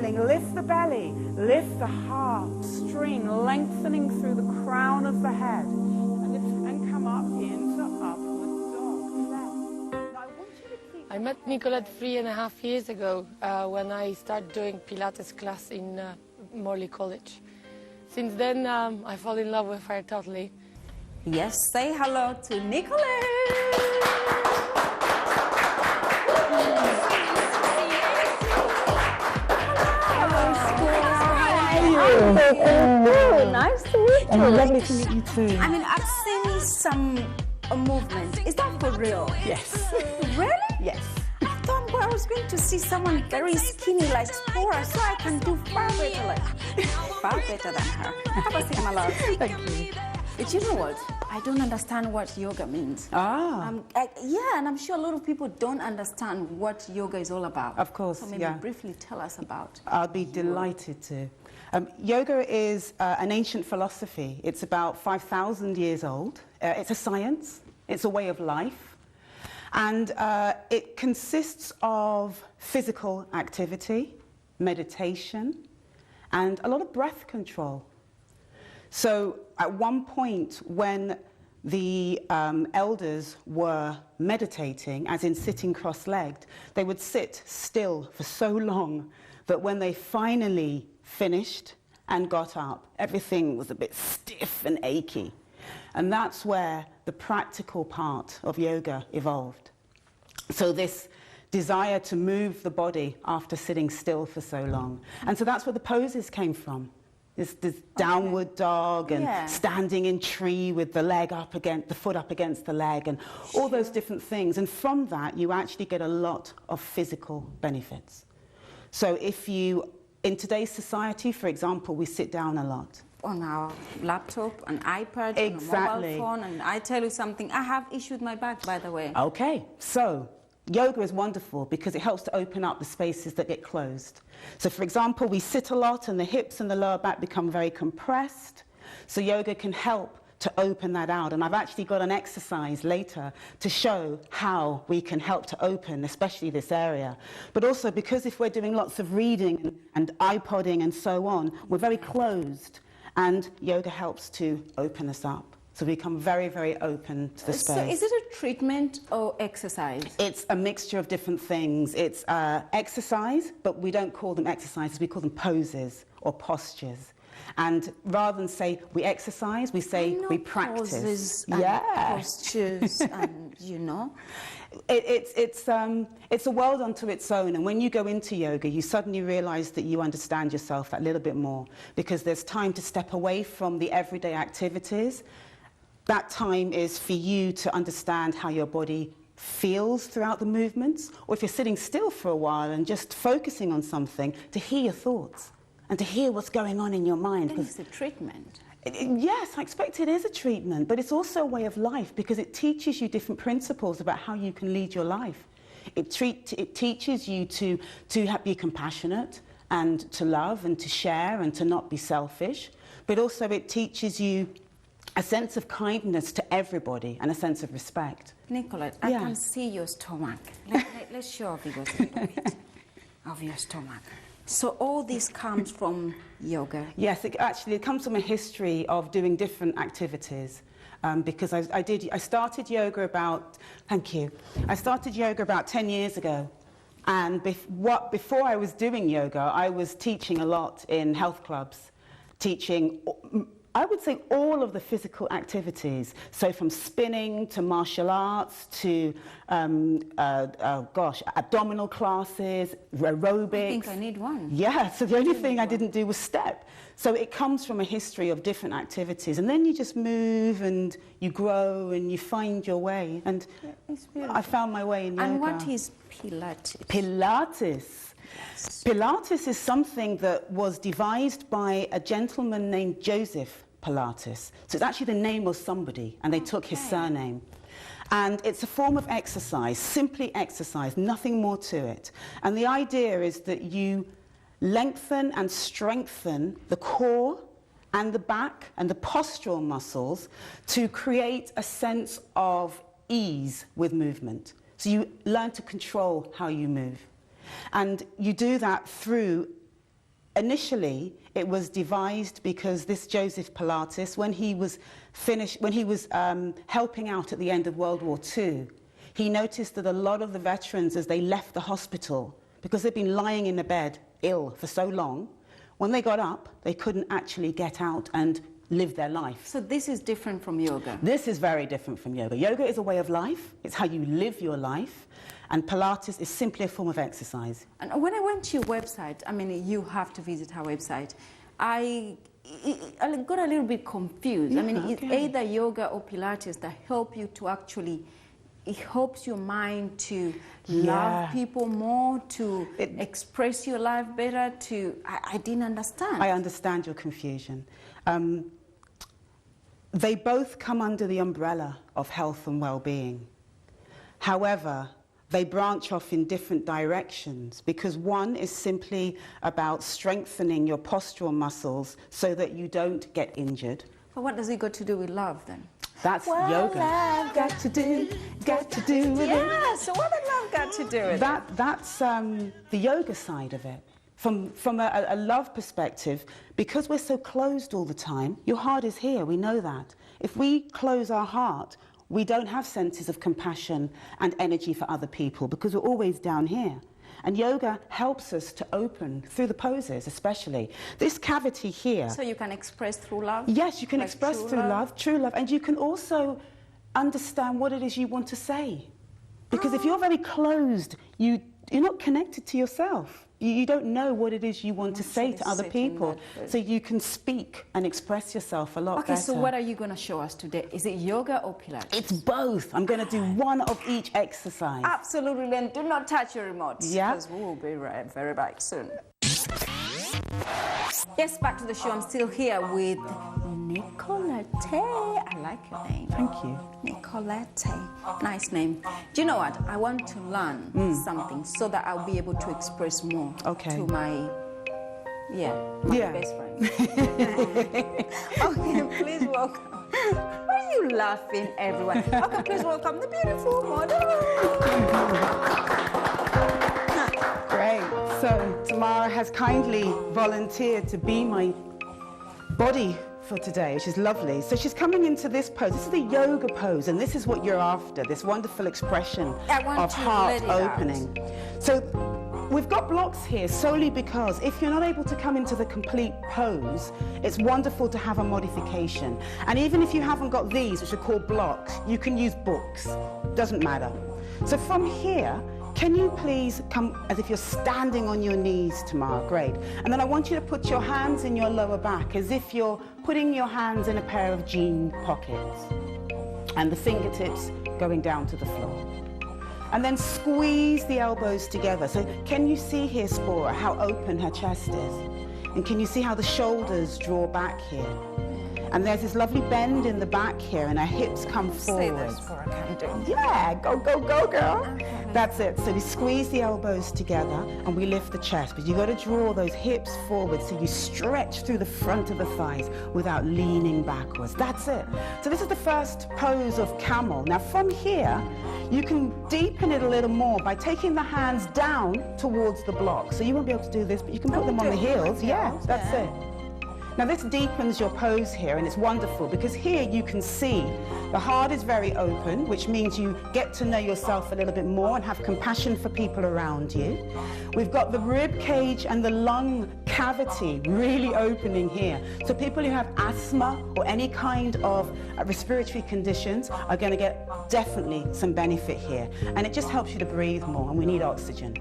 feeling. Lift the belly, lift the heart, string lengthening through the crown of the head, and come up into upward dog. Now, I want you to keep... I met Nicolette 3.5 years ago when I started doing Pilates class in Morley College. Since then, I fall in love with her totally. Yes, say hello to Nicolette. Hello, Sporah. Nice to meet you. Lovely to meet you too. I mean, I've seen some movement. Is that for real? Yes. Really? Yes. I thought I was going to see someone very skinny like Sporah, so I can do far better than her. Have a seat, my love. Thank you. But you know what? I don't understand what yoga means. Ah. Yeah, and I'm sure a lot of people don't understand what yoga is all about. Of course, so maybe briefly tell us about I'll be delighted to. Yoga is an ancient philosophy. It's about 5,000 years old. It's a science. It's a way of life. And it consists of physical activity, meditation, and a lot of breath control. So at one point when the elders were meditating, as in sitting cross-legged, they would sit still for so long that when they finally finished and got up, everything was a bit stiff and achy. And that's where the practical part of yoga evolved. So this desire to move the body after sitting still for so long. And so that's where the poses came from. This downward dog and standing in tree with the leg up against, the foot up against the leg, and all those different things. And from that, you actually get a lot of physical benefits. So if you, in today's society, for example, we sit down a lot. On our laptop, an iPad, exactly. on a mobile phone, and I tell you something, I have issues with my back, by the way. Okay, so yoga is wonderful because it helps to open up the spaces that get closed. So for example, we sit a lot and the hips and the lower back become very compressed. So yoga can help to open that out. And I've actually got an exercise later to show how we can help to open, especially this area. But also because if we're doing lots of reading and iPodding and so on, we're very closed. And yoga helps to open us up. So we become very, very open to the space. So is it a treatment or exercise? It's a mixture of different things. It's exercise, but we don't call them exercises, we call them poses or postures. And rather than say we exercise, we say we practice. Poses and postures and, you know. It's a world unto its own, and when you go into yoga, you suddenly realize that you understand yourself that little bit more, because there's time to step away from the everyday activities. That time is for you to understand how your body feels throughout the movements, or if you're sitting still for a while and just focusing on something, to hear your thoughts and to hear what's going on in your mind. It's a treatment. Yes, I expect it is a treatment, but it's also a way of life because it teaches you different principles about how you can lead your life. It teaches you to be compassionate and to love and to share and to not be selfish, but also it teaches you a sense of kindness to everybody and a sense of respect. Nicolette, I can see your stomach. Let's show a little bit of your stomach. So all this comes from yoga? Yes, it comes from a history of doing different activities. Because I started yoga about, I started yoga about 10 years ago. And before I was doing yoga, I was teaching a lot in health clubs, teaching, I would say, all of the physical activities. So from spinning to martial arts to, abdominal classes, aerobics. I think I need one. Yeah, so the only thing I didn't do was step. So it comes from a history of different activities. And then you just move and you grow and you find your way. And I found my way in yoga. And what is Pilates? Pilates. Yes. Pilates is something that was devised by a gentleman named Joseph Pilates. So it's actually the name of somebody, and they took his surname. And it's a form of exercise, simply exercise, nothing more to it. And the idea is that you lengthen and strengthen the core and the back and the postural muscles to create a sense of ease with movement. So you learn to control how you move. And you do that through initially, it was devised because this Joseph Pilates, when he was helping out at the end of World War II, he noticed that a lot of the veterans, as they left the hospital, because they'd been lying in a bed ill for so long, when they got up, they couldn't actually get out and live their life. So this is different from yoga? This is very different from yoga. Yoga is a way of life. It's how you live your life. And Pilates is simply a form of exercise. And when I went to your website, I mean, you have to visit our website, I got a little bit confused. Yeah, I mean, okay. it's either yoga or Pilates that help you to actually, it helps your mind to love people more, to express your life better, to, I didn't understand. I understand your confusion. They both come under the umbrella of health and well-being. However, they branch off in different directions because one is simply about strengthening your postural muscles so that you don't get injured. But what does it got to do with love then? That's yoga. I've got to do with it. So what has love got to do with it? That's the yoga side of it. From a love perspective, because we're so closed all the time, your heart is here, we know that. If we close our heart, we don't have senses of compassion and energy for other people because we're always down here. And yoga helps us to open through the poses, especially. This cavity here. So you can express through love? Yes, you can like express through love, true love. And you can also understand what it is you want to say. Because if you're very closed, you're not connected to yourself. You don't know what it is you want to say to other people. So you can speak and express yourself a lot better. Okay, so what are you going to show us today? Is it yoga or Pilates? It's both. I'm going to do one of each exercise. Absolutely, then do not touch your remote. Yeah. Because we will be very back soon. Yes, back to the show. I'm still here with Nicolette. I like your name. Thank you. Nicolette. Nice name. Do you know what? I want to learn something so that I'll be able to express more to my best friend. Okay, please welcome. Why are you laughing, everyone? Okay, please welcome the beautiful model. Great. So Tamara has kindly volunteered to be my body for today, which is lovely. So she's coming into this pose. This is the yoga pose, and this is what you're after, this wonderful expression of heart opening. So we've got blocks here solely because if you're not able to come into the complete pose, it's wonderful to have a modification. And even if you haven't got these, which are called blocks, you can use books. Doesn't matter. So from here, can you please come as if you're standing on your knees, Tamara? Great. And then I want you to put your hands in your lower back as if you're putting your hands in a pair of jean pockets. And the fingertips going down to the floor. And then squeeze the elbows together. So can you see here, Sporah, how open her chest is? And can you see how the shoulders draw back here? And there's this lovely bend in the back here, and our hips come forward. Yeah, go, go, go, girl. That's it. So we squeeze the elbows together and we lift the chest. But you've got to draw those hips forward so you stretch through the front of the thighs without leaning backwards. That's it. So this is the first pose of camel. Now from here, you can deepen it a little more by taking the hands down towards the block. So you won't be able to do this, but you can put them on the heels. Yeah, that's it. Now this deepens your pose here, and it's wonderful because here you can see the heart is very open, which means you get to know yourself a little bit more and have compassion for people around you. We've got the rib cage and the lung cavity really opening here. So people who have asthma or any kind of respiratory conditions are going to get definitely some benefit here. And it just helps you to breathe more, and we need oxygen.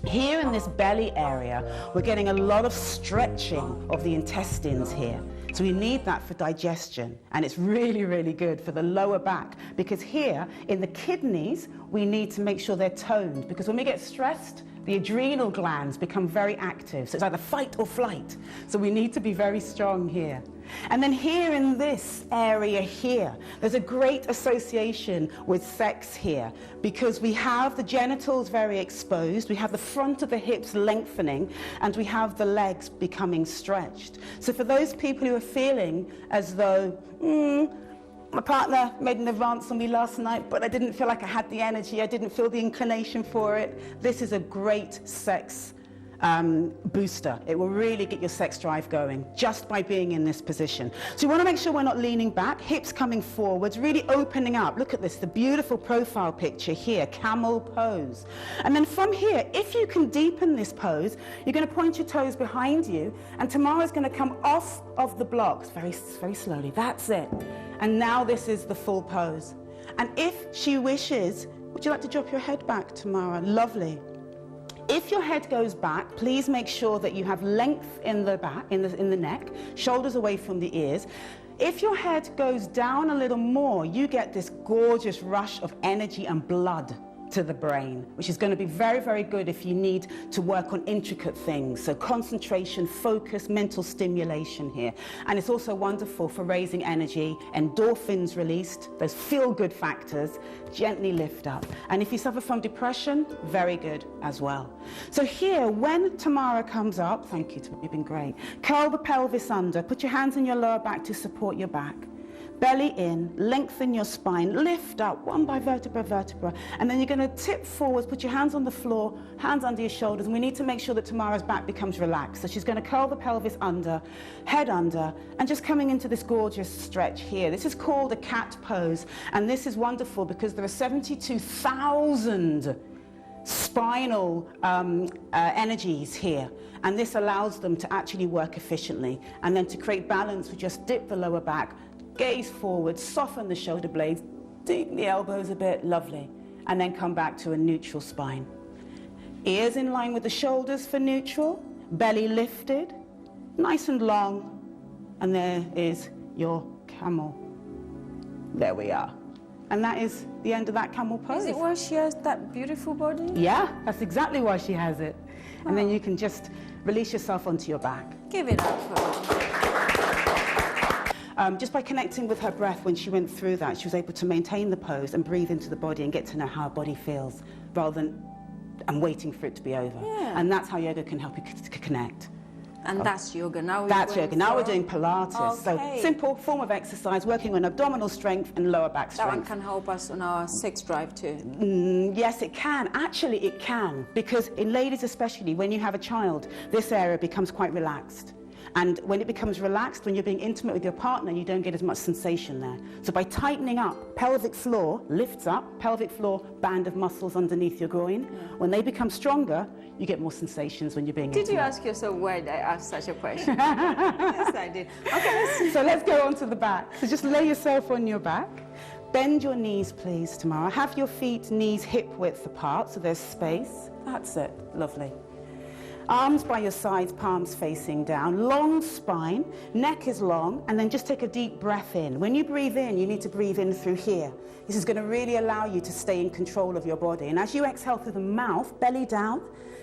Here in this belly area, we're getting a lot of stretching of the intestines here. So we need that for digestion, and it's really, really good for the lower back, because here in the kidneys, we need to make sure they're toned, because when we get stressed, the adrenal glands become very active. So it's either fight or flight. So we need to be very strong here. And then here in this area here, there's a great association with sex here, because we have the genitals very exposed, we have the front of the hips lengthening, and we have the legs becoming stretched. So for those people who are feeling as though, my partner made an advance on me last night, but I didn't feel like I had the energy, I didn't feel the inclination for it, this is a great sex booster. It will really get your sex drive going just by being in this position. So you want to make sure we're not leaning back, hips coming forwards, really opening up. Look at this, the beautiful profile picture here, camel pose. And then from here, if you can deepen this pose, you're going to point your toes behind you, and Tamara's going to come off of the blocks very, very slowly. That's it. And now this is the full pose. And if she wishes, would you like to drop your head back, Tamara? Lovely. If your head goes back, please make sure that you have length in the back, in the neck, shoulders away from the ears. If your head goes down a little more, you get this gorgeous rush of energy and blood to the brain, which is going to be very, very good if you need to work on intricate things. So concentration, focus, mental stimulation here. And it's also wonderful for raising energy, endorphins released, those feel-good factors, gently lift up. And if you suffer from depression, very good as well. So here, when Tamara comes up, thank you, you've been great, curl the pelvis under, put your hands in your lower back to support your back. Belly in, lengthen your spine, lift up one by vertebra, vertebra, and then you're going to tip forwards, put your hands on the floor, hands under your shoulders, and we need to make sure that Tamara's back becomes relaxed. So she's going to curl the pelvis under, head under, and just coming into this gorgeous stretch here. This is called a cat pose, and this is wonderful because there are 72,000 spinal energies here, and this allows them to actually work efficiently. And then to create balance, we just dip the lower back, gaze forward, soften the shoulder blades, deepen the elbows a bit, lovely, and then come back to a neutral spine. Ears in line with the shoulders for neutral, belly lifted, nice and long, and there is your camel. There we are. And that is the end of that camel pose. Is it why she has that beautiful body? Yeah, that's exactly why she has it. And then you can just release yourself onto your back. Give it up for her. Just by connecting with her breath when she went through that, she was able to maintain the pose and breathe into the body and get to know how her body feels rather than waiting for it to be over. Yeah. And that's how yoga can help you to connect. And that's yoga. Now That's yoga. Now we're doing Pilates. Okay. So simple form of exercise, working on abdominal strength and lower back strength. That one can help us on our sex drive too. Yes, it can. Actually, it can. Because in ladies especially, when you have a child, this area becomes quite relaxed. And when it becomes relaxed, when you're being intimate with your partner, you don't get as much sensation there. So by tightening up, pelvic floor lifts up, pelvic floor, band of muscles underneath your groin. Yeah. When they become stronger, you get more sensations when you're being intimate. Did you ask yourself why did I ask such a question? Yes, I did. Okay, so let's go on to the back. So just lay yourself on your back. Bend your knees, please, Tamara. Have your feet, knees, hip width apart, so there's space. That's it. Lovely. Arms by your sides, palms facing down, long spine, neck is long, and then just take a deep breath in. When you breathe in, you need to breathe in through here. This is going to really allow you to stay in control of your body. And as you exhale through the mouth, belly down,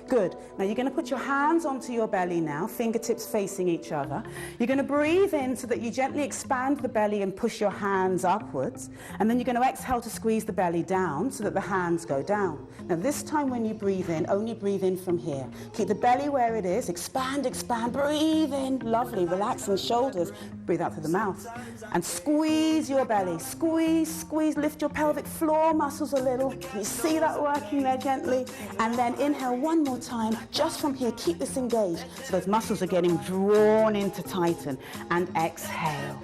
good. Now you're going to put your hands onto your belly now, fingertips facing each other. You're going to breathe in so that you gently expand the belly and push your hands upwards. And then you're going to exhale to squeeze the belly down so that the hands go down. Now this time when you breathe in, only breathe in from here. Keep the belly where it is, expand, expand, breathe in, lovely, relaxing shoulders. Breathe out through the mouth. And squeeze your belly, squeeze, squeeze, lift your pelvic floor muscles a little. Can you see that working there gently? And then inhale one more time, just from here, keep this engaged, so those muscles are getting drawn in to tighten, and exhale.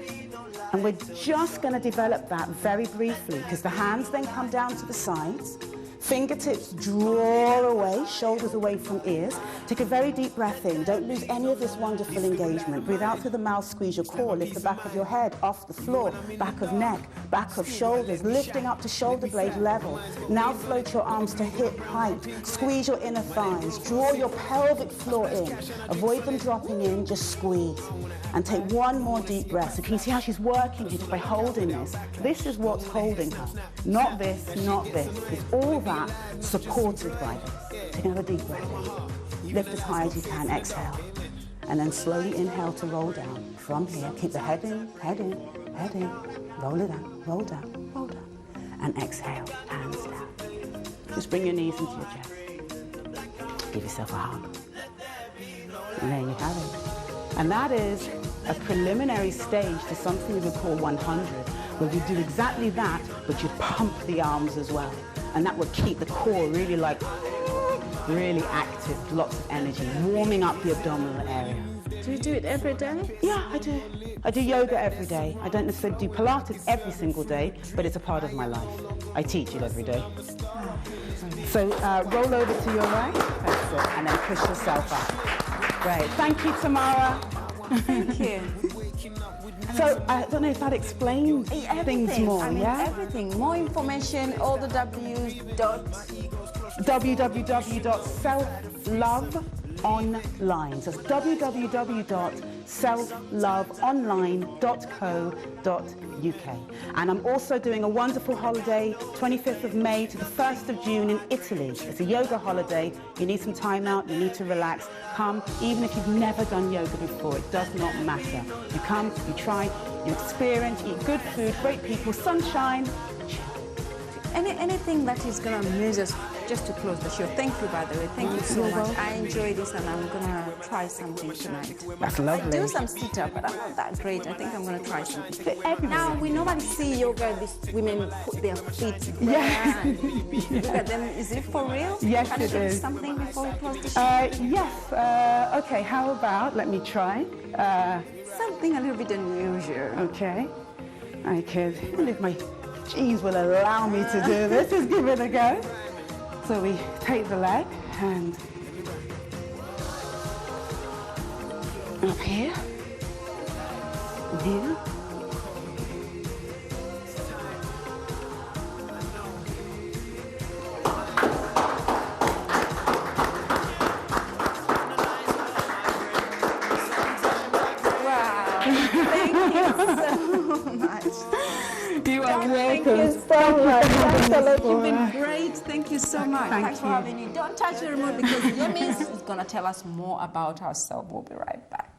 And we're just going to develop that very briefly, because the hands then come down to the sides, fingertips draw away, shoulders away from ears. Take a very deep breath in, don't lose any of this wonderful engagement. Breathe out through the mouth, squeeze your core, lift the back of your head off the floor, back of neck, back of shoulders, lifting up to shoulder blade level. Now float your arms to hip height, squeeze your inner thighs, draw your pelvic floor in, avoid them dropping in, just squeeze. And take one more deep breath. So can you see how she's working here just by holding this? This is what's holding her. Not this, not this. It's all that supported by this. Take another deep breath in. Lift as high as you can, exhale. And then slowly inhale to roll down. From here, keep the head in, head in, head in. Roll it down, roll down, roll down. And exhale, hands down. Just bring your knees into your chest. Give yourself a hug. And there you have it. And that is a preliminary stage to something we would call 100, where you do exactly that, but you pump the arms as well. And that would keep the core really like really active, lots of energy, warming up the abdominal area. Do you do it every day? Yeah, I do. I do yoga every day. I don't necessarily do Pilates every single day, but it's a part of my life. I teach it every day. So roll over to your right, that's it, and then push yourself up. Great. Thank you, Tamara. Thank you. So I don't know if that explains things more, I mean, yeah? everything. More information, all the W's, www.selfloveonline. So it's www.selfloveonline.co.uk. And I'm also doing a wonderful holiday, 25th of May to the 1st of June in Italy. It's a yoga holiday. You need some time out, you need to relax. Come, even if you've never done yoga before, it does not matter. You come, you try, you experience, eat good food, great people, sunshine. Anything that is going to amuse us, just to close the show. Thank you, by the way. Thank you so much. I enjoyed this, and I'm going to try something tonight. That's lovely. I do some sit-up, but I'm not that great. I think I'm going to try something. Everybody. Now, we normally see yoga, these women put their feet there. Yeah. And look at them. Is it for real? Yes, Can you it do is. something before we close the show? Yes. Okay, how about, let me try. Something a little bit unusual. Okay. I could, even if my genes will allow me to do this, just give it a go. So we take the leg and up here, and here. Wow. Thank you so much. You are welcome. Thank you so much. Thanks a lot. You've been Sporah. great. Thank you so much. Thanks for you. having me. Don't touch the remote because Yemis is going to tell us more about herself. We'll be right back.